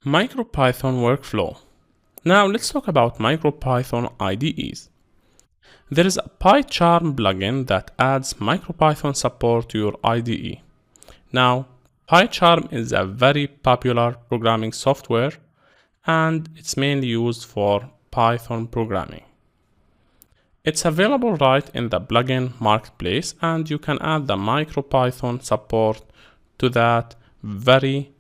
MicroPython workflow. Now let's talk about MicroPython IDEs. There is a PyCharm plugin that adds MicroPython support to your IDE. Now, PyCharm is a very popular programming software and it's mainly used for Python programming. It's available right in the plugin marketplace, and you can add the MicroPython support to that very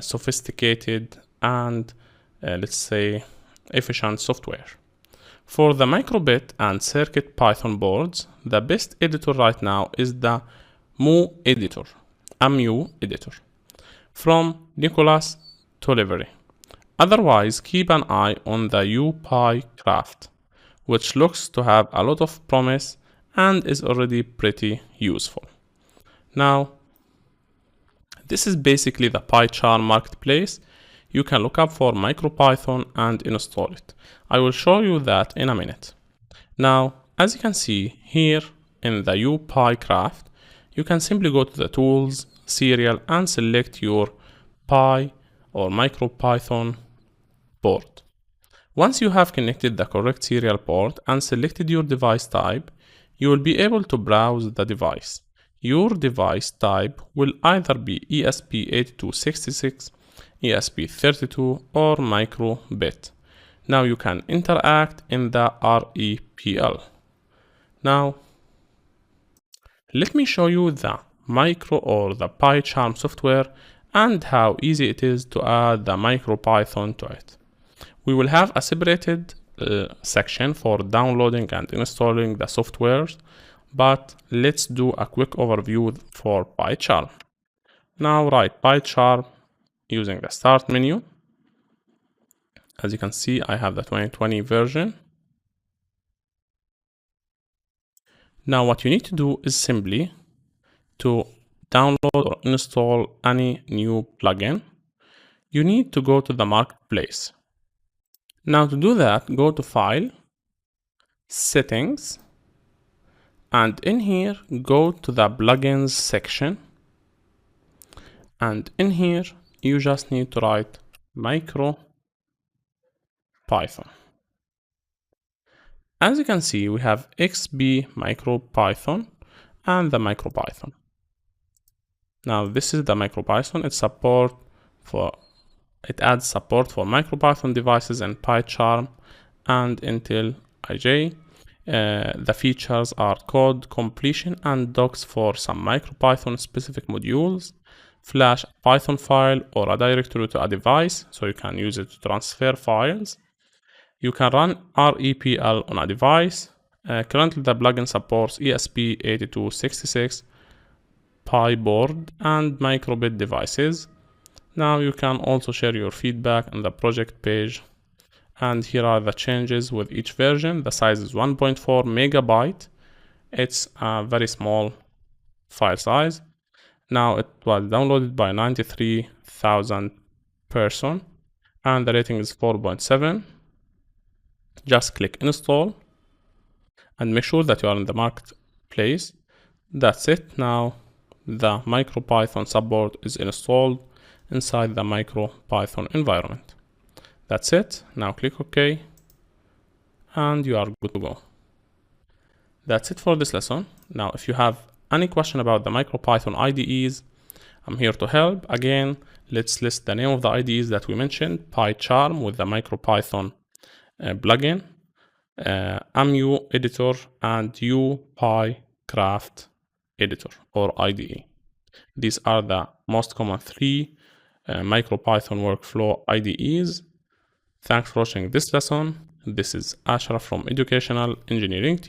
sophisticated and let's say efficient software. For the microbit and circuit Python boards, the best editor right now is the MU editor from Nicholas Tollivery. Otherwise, keep an eye on the UPyCraft, which looks to have a lot of promise and is already pretty useful. Now, this is basically the PyCharm marketplace. You can look up for MicroPython and install it. I will show you that in a minute. Now, as you can see here in the UPyCraft, you can simply go to the tools, serial, and select your Py or MicroPython board. Once you have connected the correct serial port and selected your device type, you will be able to browse the device. Your device type will either be ESP8266, ESP32, or microbit. Now you can interact in the REPL. Now, let me show you the PyCharm software and how easy it is to add the MicroPython to it. We will have a separated section for downloading and installing the softwares, but let's do a quick overview for PyCharm. Now write PyCharm using the start menu. As you can see, I have the 2020 version. Now what you need to do is simply to download or install any new plugin. You need to go to the marketplace. Now to do that, go to File, Settings, and in here, go to the Plugins section. And in here, you just need to write MicroPython. As you can see, we have XB MicroPython and the MicroPython. Now this is the MicroPython. It adds support for MicroPython devices and PyCharm and Intel IJ. The features are code completion and docs for some MicroPython specific modules, flash a Python file or a directory to a device, so you can use it to transfer files. You can run REPL on a device. Currently the plugin supports ESP8266, PyBoard, and microbit devices. Now you can also share your feedback on the project page. And here are the changes with each version. The size is 1.4 megabyte. It's a very small file size. Now it was downloaded by 93,000 person and the rating is 4.7. Just click install and make sure that you are in the marketplace. That's it. Now the MicroPython support is installed inside the MicroPython environment. That's it. Now click OK and you are good to go. That's it for this lesson. Now if you have any question about the MicroPython IDEs, I'm here to help. Again, let's list the name of the IDEs that we mentioned: PyCharm with the MicroPython plugin, MU editor, and UPyCraft editor or IDE. These are the most common three MicroPython workflow IDEs. Thanks for watching this lesson. This is Ashraf from Educational Engineering Team.